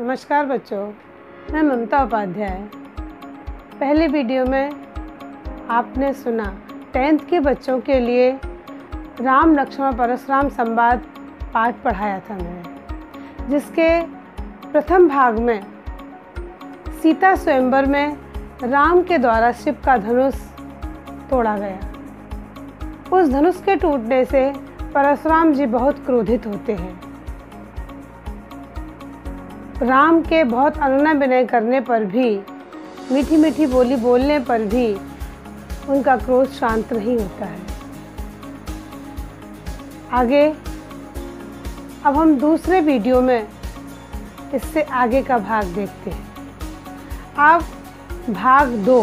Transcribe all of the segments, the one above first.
नमस्कार बच्चों, मैं ममता उपाध्याय। पहले वीडियो में आपने सुना 10th के बच्चों के लिए राम लक्ष्मण परशुराम संवाद पाठ पढ़ाया था मैंने, जिसके प्रथम भाग में सीता स्वयंवर में राम के द्वारा शिव का धनुष तोड़ा गया। उस धनुष के टूटने से परशुराम जी बहुत क्रोधित होते हैं। राम के बहुत अनुनय विनय करने पर भी, मीठी मीठी बोली बोलने पर भी उनका क्रोध शांत नहीं होता है। आगे अब हम दूसरे वीडियो में इससे आगे का भाग देखते हैं। अब भाग 2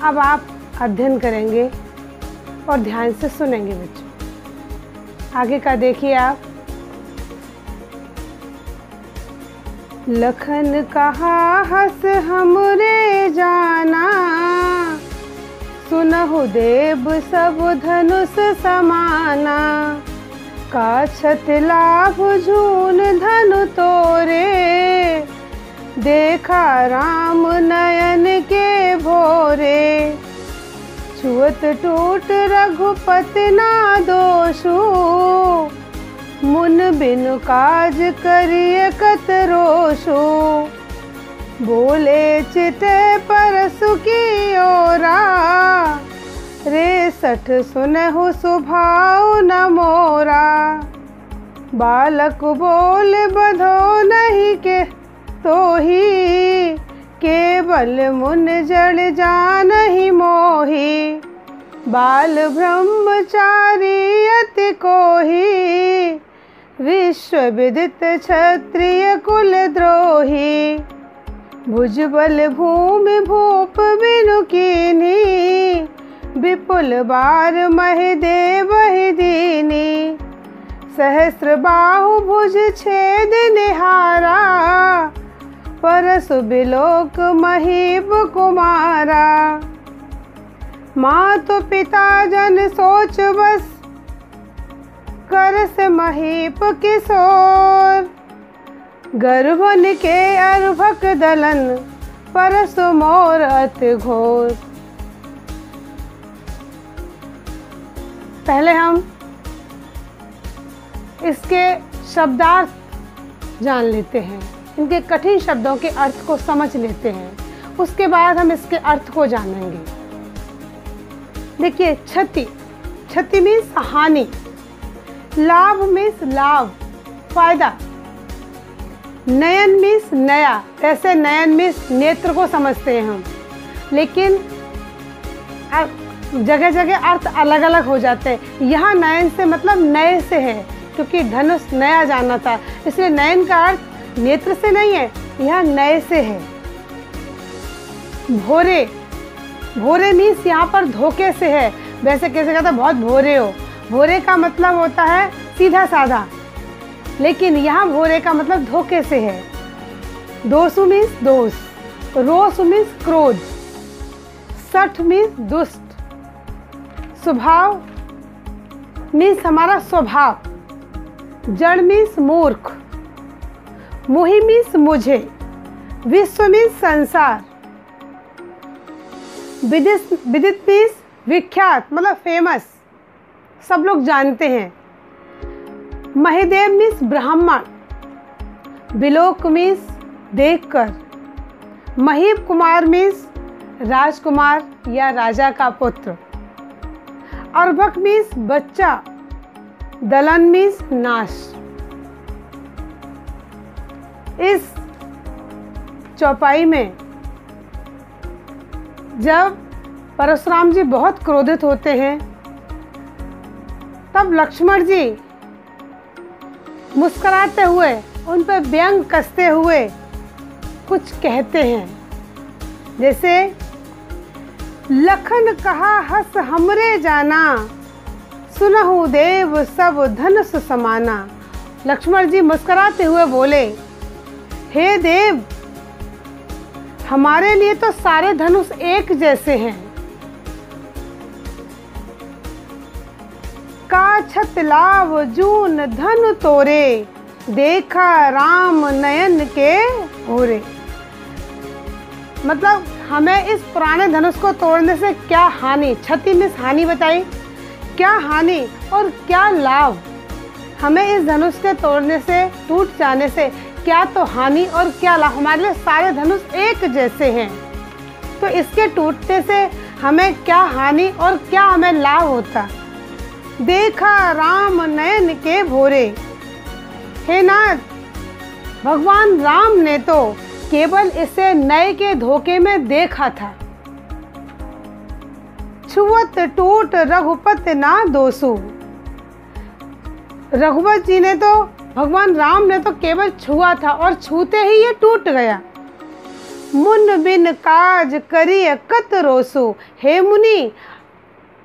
अब आप अध्ययन करेंगे और ध्यान से सुनेंगे बच्चों। आगे का देखिए आप। लखन कहा हस हमरे जाना, सुनहु देव सब धनुष समाना। काछत लाभ झून धनु तोरे, देखा राम नयन के भोरे। छुअत टूट रघुपति ना दोषु, मुन बिनु काज करिए कत रोषु। बोले चिते परसु की ओरा, रे सठ सुनहु सुभाव न मोरा। बालक बोल बधो नहीं के तोही, केवल मुन जड़ जानहि मोही। बाल ब्रह्मचारी अति कोही, विश्व विदित क्षत्रिय कुल द्रोही। भुजबल भूमि भूप बिनु कीनी, विपुल बार महि देव ही दीनी। सहस्र बाहु भुज छेद निहारा, परसु बिलोक महीप कुमारा। मातु पिता जन सोच बस, करस महीप किशोर। गर्भन के अर्भक दलन, परसु मोर अति घोर। पहले हम इसके शब्दार्थ जान लेते हैं, इनके कठिन शब्दों के अर्थ को समझ लेते हैं। उसके बाद हम इसके अर्थ को जानेंगे। देखिए, क्षति, क्षति मीन्स हानि। लाभ मीन्स लाभ, फायदा। नयन मीन्स नया, ऐसे नयन मीन्स नेत्र को समझते हैं हम, लेकिन जगह जगह अर्थ अलग अलग हो जाते हैं। यहाँ नयन से मतलब नए से है, क्योंकि धनुष नया जाना था, इसलिए नयन का अर्थ नेत्र से नहीं है, यहाँ नए से है। भोरे, भोरे मीन्स यहाँ पर धोखे से है। वैसे कैसे कहता बहुत भोरे हो, भोरे का मतलब होता है सीधा साधा, लेकिन यहाँ भोरे का मतलब धोखे से है। दोषु मीन्स दोष, रोष मीन्स क्रोध, सठ मीन्स दुष्ट, स्वभाव मीन्स हमारा स्वभाव, जड़ मीन्स मूर्ख, मोहि मीन्स मुझे, विश्व मीन्स संसार, विदित मीन्स विख्यात मतलब फेमस, सब लोग जानते हैं। महिदेव मीन्स ब्राह्मण, बिलोक मीन्स देखकर, महीप कुमार मीन्स राजकुमार या राजा का पुत्र, अर्भक मीन्स बच्चा, दलन मीन्स नाश। इस चौपाई में जब परशुराम जी बहुत क्रोधित होते हैं, तब लक्ष्मण जी मुस्कुराते हुए, उन पर व्यंग कसते हुए कुछ कहते हैं। जैसे, लखन कहा हस हमरे जाना, सुनहु देव सब धनुष समाना। लक्ष्मण जी मुस्कुराते हुए बोले, हे देव, हमारे लिए तो सारे धनुष एक जैसे हैं। का छत लाव जून धनु तोरे, देखा राम नयन के भोरे। मतलब हमें इस पुराने धनुष को तोड़ने से क्या हानि, क्षति में हानि बताई, क्या हानि और क्या लाभ। हमें इस धनुष के तोड़ने से, टूट जाने से क्या तो हानि और क्या लाभ। हमारे लिए सारे धनुष एक जैसे हैं, तो इसके टूटने से हमें क्या हानि और क्या हमें लाभ होता। देखा राम नयन के भोरे। हे नाथ, भगवान राम ने तो केवल इसे नए के धोखे में देखा था। छुअत टूट रघुपत ना दोसु। रघुपत जी ने तो, भगवान राम ने तो केवल छुआ था और छूते ही ये टूट गया। मुन बिन काज करिय कत रोसु। हे मुनि,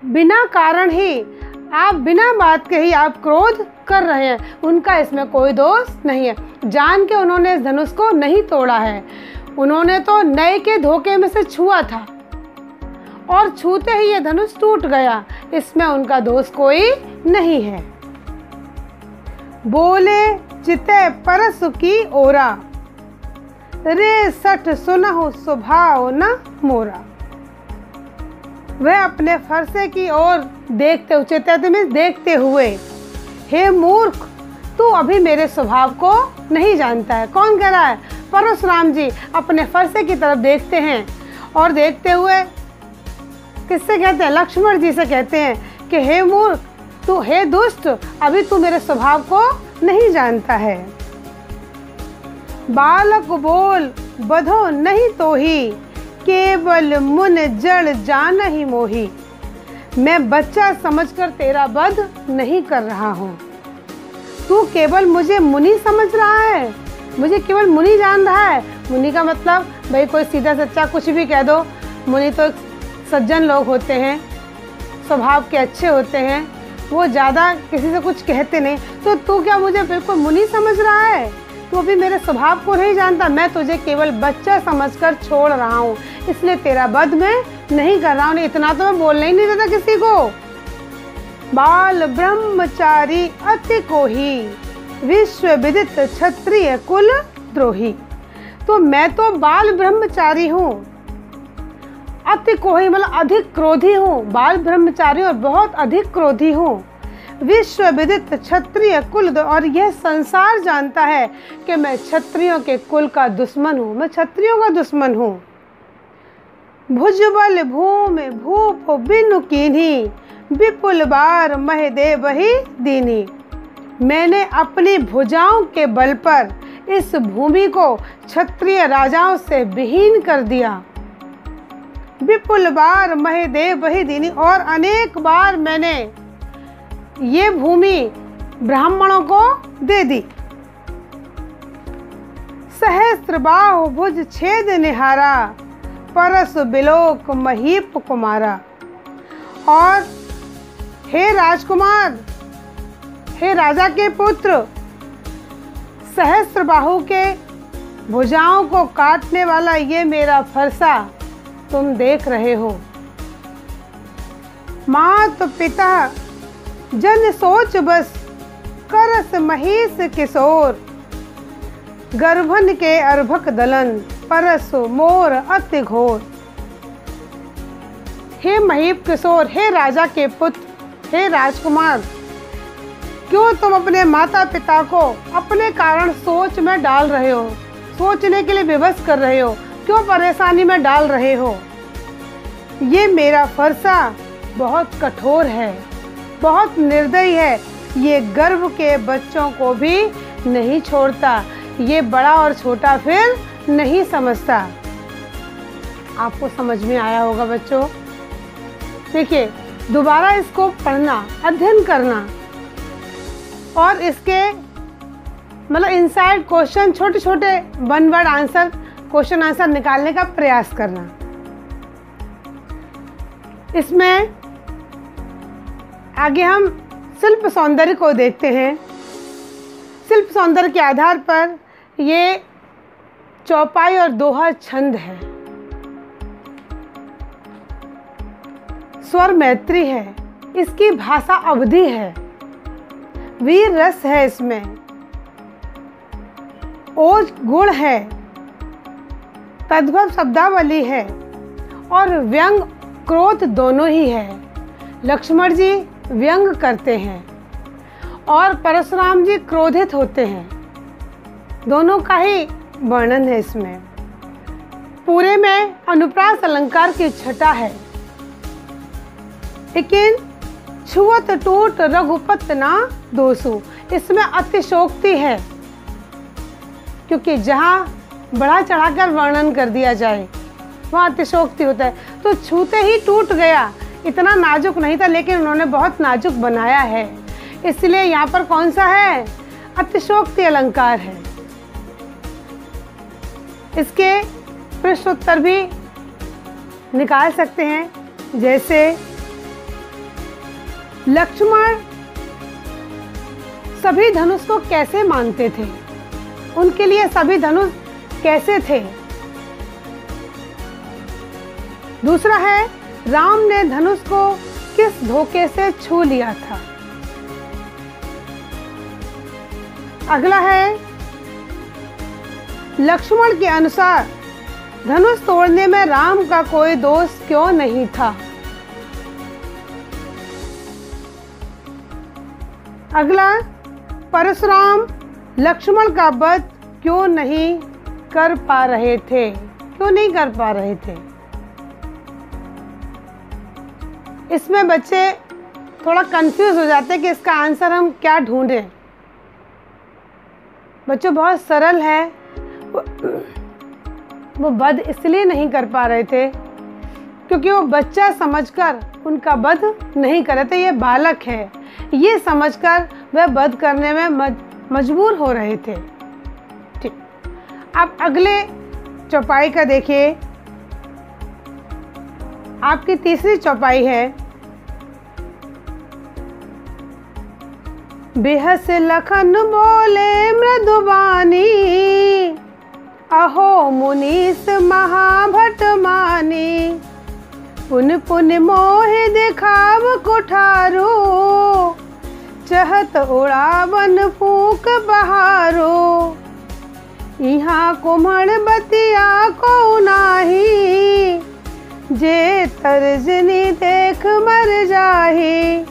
बिना कारण ही आप, बिना बात के ही आप क्रोध कर रहे हैं। उनका इसमें कोई दोष नहीं है। जान के उन्होंने इस धनुष को नहीं तोड़ा है, उन्होंने तो नए के धोखे में से छुआ था और छूते ही ये धनुष टूट गया। इसमें उनका दोष कोई नहीं है। बोले चिते परसु की ओरा। रे सठ सुनहु स्वभाव न मोरा। वह अपने फरसे की ओर देखते हुए, हे मूर्ख, तू अभी मेरे स्वभाव को नहीं जानता है। कौन कह रहा है? परशुराम जी अपने फरसे की तरफ देखते हैं और देखते हुए किससे कहते हैं? लक्ष्मण जी से कहते हैं कि हे मूर्ख, तू, हे दुष्ट, अभी तू मेरे स्वभाव को नहीं जानता है। बालक बोल बधो नहीं तो ही, केवल मुन जड़ जान ही मोही। मैं बच्चा समझकर तेरा वध नहीं कर रहा हूँ। तू केवल मुझे मुनि समझ रहा है, मुझे केवल मुनि जान रहा है। मुनि का मतलब भाई कोई सीधा सच्चा कुछ भी कह दो। मुनि तो सज्जन लोग होते हैं, स्वभाव के अच्छे होते हैं, वो ज़्यादा किसी से कुछ कहते नहीं। तो तू क्या मुझे बिल्कुल मुनि समझ रहा है? तू अभी मेरे स्वभाव को नहीं जानता। मैं तुझे केवल बच्चा समझकर छोड़ रहा हूँ, इसलिए तेरा वध मैं नहीं कर रहा हूँ। इतना तो मैं बोलने ही नहीं देता किसी को। बाल ब्रह्मचारी अति कोही, विश्व विदित क्षत्रिय कुल द्रोही। तो मैं तो बाल ब्रह्मचारी हूँ, अति कोही मतलब अधिक क्रोधी हूँ। बाल ब्रह्मचारी और बहुत अधिक क्रोधी हूँ। विश्व विदित क्षत्रिय कुल, और यह संसार जानता है कि मैं क्षत्रियों के कुल का दुश्मन हूँ, मैं क्षत्रियों का दुश्मन हूँ। भुजबल भूमि भूप बिनु कीन्ही, विपुल बार मह दे बही दीनी। मैंने अपनी भुजाओं के बल पर इस भूमि को क्षत्रिय राजाओं से विहीन कर दिया। विपुल बार मह दे बही दीनी, और अनेक बार मैंने ये भूमि ब्राह्मणों को दे दी। सहस्त्र बाहु भुज छेद निहारा, परस बिलोक महीप कुमारा। और हे राजकुमार, हे राजा के पुत्र, सहस्त्र बाहु के भुजाओं को काटने वाला ये मेरा फरसा तुम देख रहे हो। मात पिता जन सोच बस, करस महिष किशोर। गर्भन के अर्भक दलन, परस मोर अति घोर। हे महीप किशोर, हे राजा के पुत्र, हे राजकुमार, क्यों तुम अपने माता पिता को अपने कारण सोच में डाल रहे हो, सोचने के लिए विवश कर रहे हो, क्यों परेशानी में डाल रहे हो? ये मेरा फरसा बहुत कठोर है, बहुत निर्दयी है। ये गर्भ के बच्चों को भी नहीं छोड़ता, ये बड़ा और छोटा फिर नहीं समझता। आपको समझ में आया होगा बच्चों। देखिए, दोबारा इसको पढ़ना, अध्ययन करना और इसके मतलब इनसाइड क्वेश्चन, छोटे छोटे one word answer, question answer निकालने का प्रयास करना। इसमें आगे हम शिल्प सौंदर्य को देखते हैं। शिल्प सौंदर्य के आधार पर ये चौपाई और दोहा छंद है, स्वर मैत्री है, इसकी भाषा अवधि है, वीर रस है इसमें। ओज गुण है, तद्भव शब्दावली है और व्यंग क्रोध दोनों ही है। लक्ष्मण जी व्यंग करते हैं और परशुराम जी क्रोधित होते हैं, दोनों का ही वर्णन है इसमें। पूरे में अनुप्रास अलंकार की छटा है, लेकिन छुअत टूट रघुपत ना दोषु, इसमें अतिशोक्ति है, क्योंकि जहाँ बढ़ा चढ़ाकर वर्णन कर दिया जाए वहाँ अतिशोक्ति होता है। तो छूते ही टूट गया, इतना नाजुक नहीं था, लेकिन उन्होंने बहुत नाजुक बनाया है, इसलिए यहाँ पर कौन सा है? अतिशोक्ति अलंकार है। इसके प्रश्नोत्तर भी निकाल सकते हैं, जैसे लक्ष्मण सभी धनुष को कैसे मानते थे, उनके लिए सभी धनुष कैसे थे। दूसरा है, राम ने धनुष को किस धोखे से छू लिया था। अगला है, लक्ष्मण के अनुसार धनुष तोड़ने में राम का कोई दोष क्यों नहीं था। अगला, परशुराम लक्ष्मण का वध क्यों नहीं कर पा रहे थे, क्यों नहीं कर पा रहे थे। इसमें बच्चे थोड़ा कंफ्यूज हो जाते हैं कि इसका आंसर हम क्या ढूंढें। बच्चों बहुत सरल है, वो वध इसलिए नहीं कर पा रहे थे क्योंकि वो बच्चा समझकर उनका वध नहीं कर रहे थे। ये बालक है, ये समझकर वह वध करने में मजबूर हो रहे थे। ठीक, आप अगले चौपाई का देखिए। आपकी तीसरी चौपाई है, बेहस लखन बोले मृदुबानी, अहो मुनीस महाभट मानी, पुन पुन मोह दिखाव कुठारो, चहत उड़ावन फूक बहारो, यहाँ कुम्हण बतिया को नाही, जे तर्जनी देख मर जाही,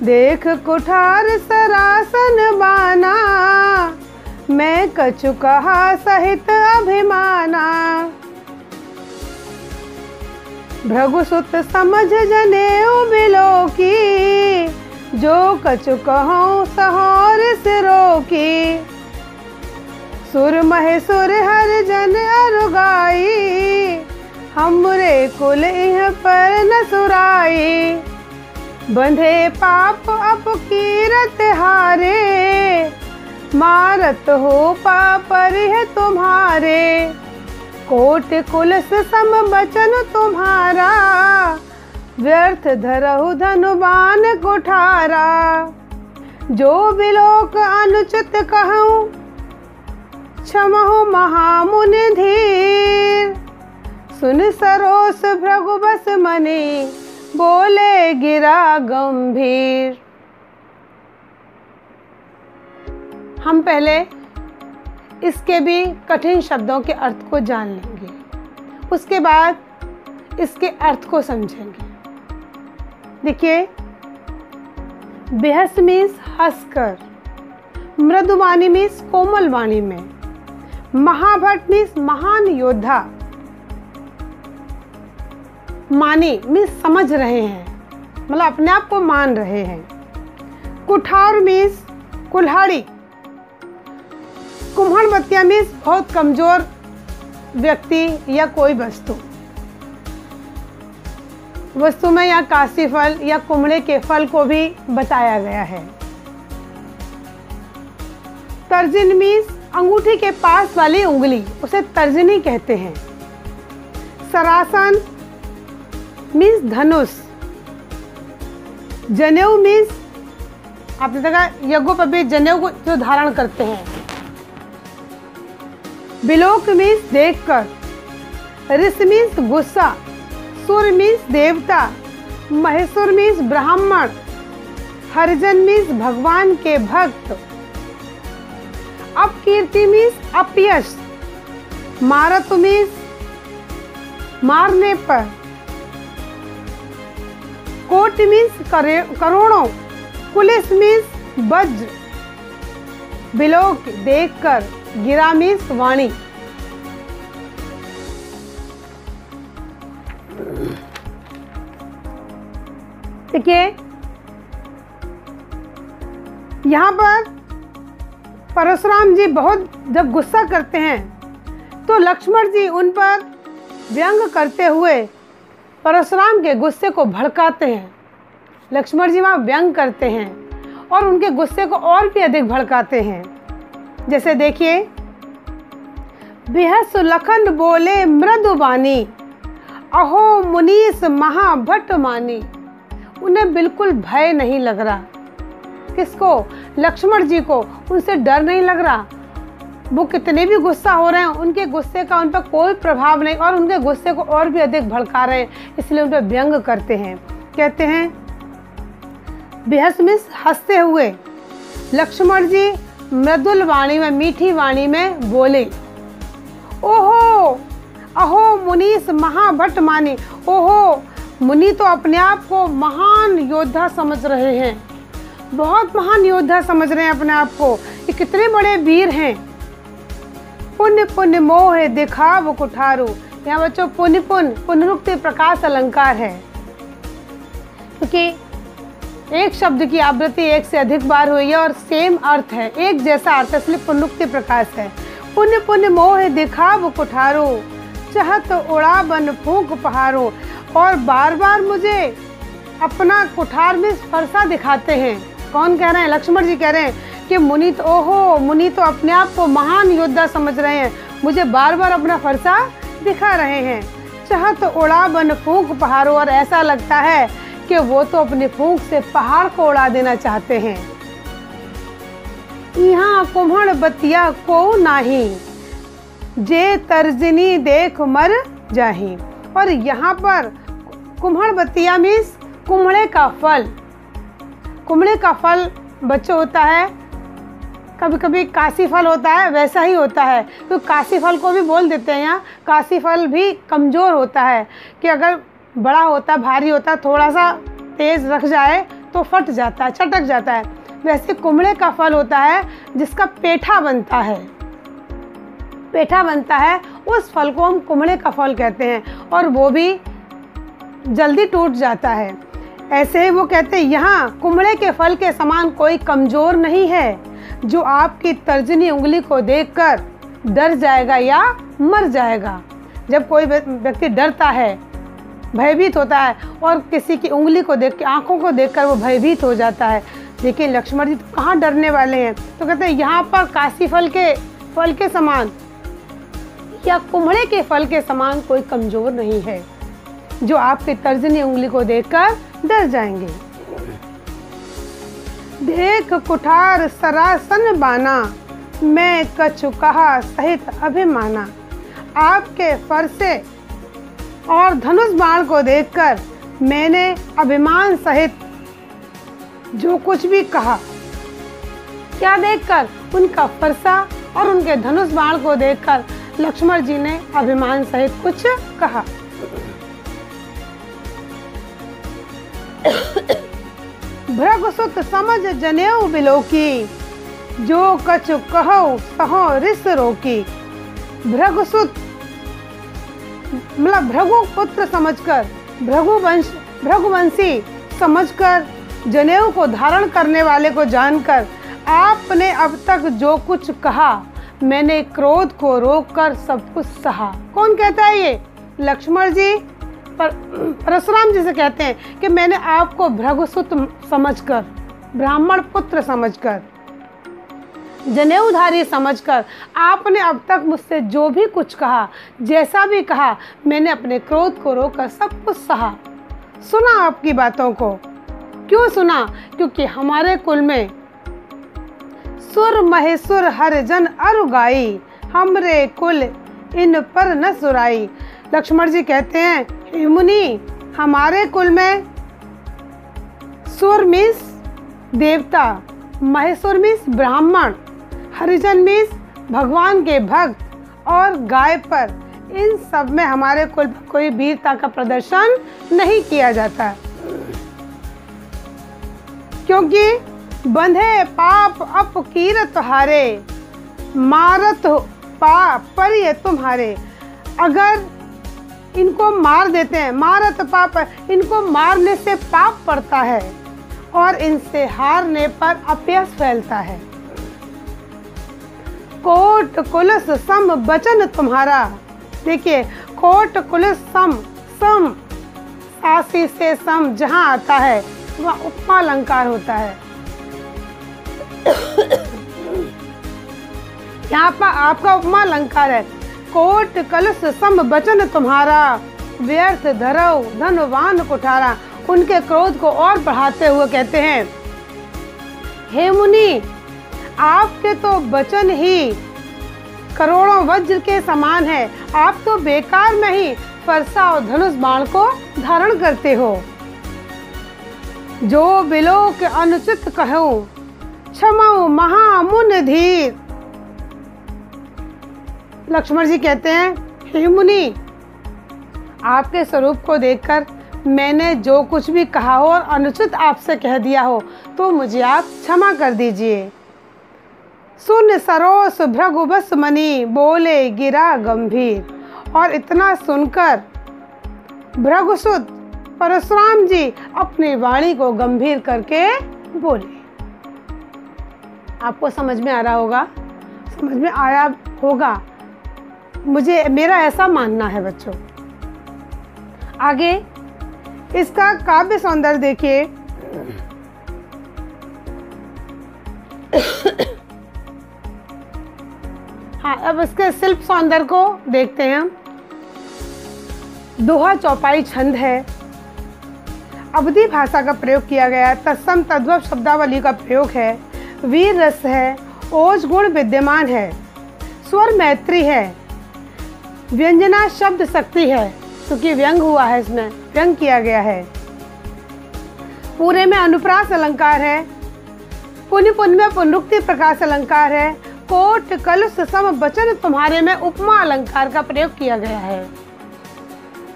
देख कुठार सरासन बाना, मैं कछु कहा सहित अभिमाना, भृगुसुत समझ जनेऊ बिलो की, जो कछु कहूँ सहोर सिरो की, सुर महेसुर हर जन अरुगाई, हमरे कुल इह पर न सुराई, बंधे पाप अपकीरत हारे, मारत हो पापर है तुम्हारे, कोट कुलस सम बचन तुम्हारा, व्यर्थ धरहु धनुबान कुठारा, जो बिलोक अनुचित कहूँ क्षमहु महामुनि धीर, सुन सरोस भृगु बस मनी, बोले गिरा गंभीर। हम पहले इसके भी कठिन शब्दों के अर्थ को जान लेंगे, उसके बाद इसके अर्थ को समझेंगे। देखिए, बेहस मीन्स हंसकर, मृदुवाणी मीन्स कोमल वाणी में, महाभट मीन्स महान योद्धा, मानी मीन्स समझ रहे हैं, मतलब अपने आप को मान रहे हैं, कुठार मीन्स कुल्हाड़ी, कुम्हण बतिया मीन्स बहुत कमजोर व्यक्ति या कोई वस्तु में या काशी फल या कुम्हड़े के फल को भी बताया गया है। तर्जन मीन्स अंगूठी के पास वाली उंगली, उसे तर्जनी कहते हैं। सरासन मीन्स धनुष, जनेऊ मीन्स आपने देखा यज्ञोपवीत जनेऊ को जो धारण करते हैं। बिलोक मीन्स देखकर, ऋष मीन्स गुस्सा, सुर मीन्स देवता, महेश्वर मीन्स ब्राह्मण, हरिजन मीन्स भगवान के भक्त। अब अकीर्ति मीन्स अपयश, मारतु मीन्स मारने पर, कोटि मीन्स करोड़ों, कुलिस मीन्स वज्र, बिलोक देखकर, गिरा मीन्स वाणी। देखिए यहाँ पर परशुराम जी बहुत जब गुस्सा करते हैं तो लक्ष्मण जी उन पर व्यंग करते हुए परशुराम के गुस्से को भड़काते हैं। लक्ष्मण जी वहाँ व्यंग करते हैं और उनके गुस्से को और भी अधिक भड़काते हैं। जैसे देखिए, बिहस लखन बोले मृदु बानी, अहो मुनीस महाभट मानी। उन्हें बिल्कुल भय नहीं लग रहा। किसको? लक्ष्मण जी को। उनसे डर नहीं लग रहा। वो कितने भी गुस्सा हो रहे हैं, उनके गुस्से का उन पर कोई प्रभाव नहीं और उनके गुस्से को और भी अधिक भड़का रहे हैं, इसलिए उन पर व्यंग करते हैं। कहते हैं बिहस मीन्स हंसते हुए। लक्ष्मण जी मृदुल वाणी में, मीठी वाणी में बोले, ओहो अहो मुनीस महाभट मानी। ओहो, मुनि तो अपने आप को महान योद्धा समझ रहे हैं, बहुत महान योद्धा समझ रहे हैं अपने आप को, ये कितने बड़े वीर हैं। पुण्य पुण्य मोह दिखाव कुठारू। यहाँ बच्चों पुण्य पुण्य पुनरुक्ति प्रकाश अलंकार है, क्योंकि एक शब्द की आवृत्ति एक से अधिक बार हुई है और सेम अर्थ है, एक जैसा अर्थ है, इसलिए पुनरुक्ति प्रकाश है। पुण्य पुण्य मोह दिखाव कुठारू, चाहत उड़ा बन फूंक पहाड़ो। और बार बार मुझे अपना कुठार में फरसा दिखाते हैं। कौन कह रहे हैं? लक्ष्मण जी कह रहे हैं कि मुनि तो, ओहो मुनि तो अपने आप को महान योद्धा समझ रहे हैं, मुझे बार बार अपना फरसा दिखा रहे हैं। चाहत उड़ा बन फूंक पहाड़ो, और ऐसा लगता है कि वो तो अपनी फूंक से पहाड़ को उड़ा देना चाहते हैं। यहाँ कुम्हड़ बतिया को नाही, जे तर्जनी देख मर जाही। और यहाँ पर कुम्हड़ बतिया मीन्स कुम्हड़े का फल। कुम्हड़े का फल बच्चों होता है, कभी कभी काशी फल होता है, वैसा ही होता है। तो काशी फल को भी बोल देते हैं यहाँ। काशी फल भी कमज़ोर होता है कि अगर बड़ा होता, भारी होता, थोड़ा सा तेज़ रख जाए तो फट जाता है, चटक जाता है। वैसे कुम्हड़े का फल होता है जिसका पेठा बनता है, पेठा बनता है, उस फल को हम कुम्हड़े का फल कहते हैं और वो भी जल्दी टूट जाता है। ऐसे ही वो कहते हैं यहाँ कुम्हड़े के फल के समान कोई कमज़ोर नहीं है जो आपकी तर्जनी उंगली को देखकर डर जाएगा या मर जाएगा। जब कोई व्यक्ति डरता है, भयभीत होता है और किसी की उंगली को देख के, आँखों को देखकर वो भयभीत हो जाता है, लेकिन लक्ष्मण जी तो कहाँ डरने वाले हैं। तो कहते हैं यहाँ पर काशी फल के समान या कुम्हड़े के फल के समान कोई कमज़ोर नहीं है जो आपकी तर्जनी उंगली को देखकर डर जाएंगे। देख कुठार सरासन बाना, मैं कछु कहा सहित अभिमाना। आपके फरसे और धनुष बाण को देखकर मैंने अभिमान सहित जो कुछ भी कहा। क्या देखकर? उनका फरसा और उनके धनुष बाण को देखकर लक्ष्मण जी ने अभिमान सहित कुछ कहा। भृगुसुत समझ जनेऊ बिलोकी, जो कछु कहो सहो रिस रोकी। भृगुसुत मतलब भृगु पुत्र समझकर, भृगुवंशी समझकर, जनेऊ को धारण करने वाले को जानकर आपने अब तक जो कुछ कहा, मैंने क्रोध को रोककर सब कुछ सहा। कौन कहता है ये? लक्ष्मण जी परशुराम जी से कहते हैं कि मैंने आपको भृगुसुत समझकर, ब्राह्मण पुत्र समझकर, जनेऊधारी समझकर आपने अब तक मुझसे जो भी कुछ कहा, जैसा भी कहा, मैंने अपने क्रोध को रोककर सब कुछ सहा। सुना आपकी बातों को। क्यों सुना? क्योंकि हमारे कुल में सुर महेश्वर हर जन अरुगाई, हमरे कुल इन पर न सुराई। लक्ष्मण जी कहते हैं, हे मुनि, हमारे कुल में सुर मीन्स देवता, महेश्वर मीन्स ब्राह्मण, हरिजन मीन्स भगवान के भक्त और गाय पर, इन सब में हमारे कुल पर कोई वीरता का प्रदर्शन नहीं किया जाता, क्योंकि बंधे पाप अपकीरत हारे, मारत पाप पर ये तुम्हारे। अगर इनको मार देते हैं, मारत पाप, इनको मारने से पाप पड़ता है और इनसे हारने पर अपयश फैलता है। कोट कुलस सम वचन तुम्हारा, देखिए कोट कुलस सम, सम सासी से सम जहां आता है वह उपमा अलंकार होता है। यहाँ पर आपका उपमा अलंकार है। कोट कलश सम वचन तुम्हारा, व्यर्थ धरौ धनवान कुठारा। उनके क्रोध को और बढ़ाते हुए कहते हैं, हे मुनि, आपके तो वचन ही करोड़ों वज्र के समान है। आप तो बेकार में ही फरसा और धनुष बाण को धारण करते हो। जो बिलोक अनुचित कहूं, क्षमाओ महामुन धीर। लक्ष्मण जी कहते हैं, हे मुनि, आपके स्वरूप को देखकर मैंने जो कुछ भी कहा हो और अनुचित आपसे कह दिया हो तो मुझे आप क्षमा कर दीजिए। सुन सरोस भृगुबस मणि, बोले गिरा गंभीर। और इतना सुनकर भृगुसुत परशुराम जी अपनी वाणी को गंभीर करके बोले। आपको समझ में आ रहा होगा, समझ में आया होगा, मुझे, मेरा ऐसा मानना है बच्चों। आगे इसका काव्य सौंदर्य देखिए। हाँ, अब इसके शिल्प सौंदर्य को देखते हैं हम। दोहा चौपाई छंद है, अवधी भाषा का प्रयोग किया गया है, तत्सम तद्भव शब्दावली का प्रयोग है, वीर रस है, ओज गुण विद्यमान है, स्वर मैत्री है, व्यंजना शब्द शक्ति है, क्योंकि व्यंग हुआ है, इसमें व्यंग किया गया है। पूरे में अनुप्रास अलंकार है, पुण्य पुण्य में पुनरुक्ति प्रकाश अलंकार है, कोट कलश सम वचन तुम्हारे में उपमा अलंकार का प्रयोग किया गया है।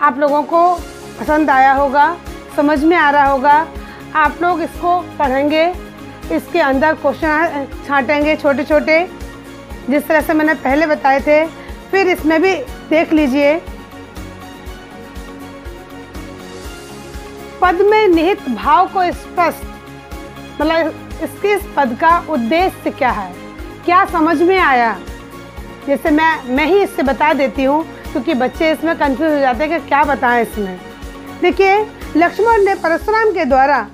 आप लोगों को पसंद आया होगा, समझ में आ रहा होगा। आप लोग इसको पढ़ेंगे, इसके अंदर क्वेश्चन छांटेंगे छोटे छोटे, जिस तरह से मैंने पहले बताए थे। फिर इसमें भी देख लीजिए, पद में निहित भाव को स्पष्ट, मतलब इसके इस पद का उद्देश्य क्या है, क्या समझ में आया। जैसे मैं ही इससे बता देती हूँ, क्योंकि बच्चे इसमें कंफ्यूज हो जाते हैं कि क्या बताएं इसमें। देखिए, लक्ष्मण ने परशुराम के द्वारा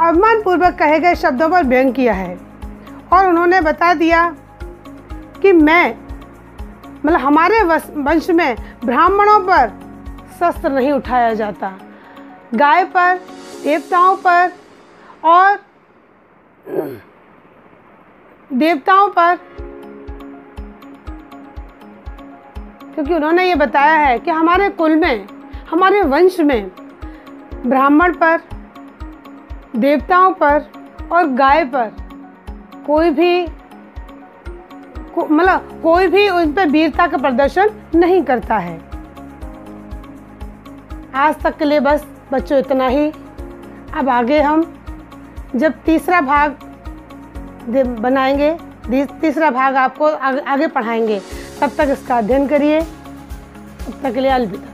अवमान पूर्वक कहे गए शब्दों पर व्यंग किया है और उन्होंने बता दिया कि मैं, मतलब हमारे वंश में ब्राह्मणों पर शस्त्र नहीं उठाया जाता, गाय पर, देवताओं पर और क्योंकि उन्होंने ये बताया है कि हमारे कुल में, हमारे वंश में ब्राह्मण पर, देवताओं पर और गाय पर कोई भी उन पर वीरता का प्रदर्शन नहीं करता है। आज तक के लिए बस बच्चों इतना ही। अब आगे हम जब तीसरा भाग बनाएंगे, तीसरा भाग आपको आगे पढ़ाएंगे, तब तक इसका अध्ययन करिए। तब तक के लिए अलविदा।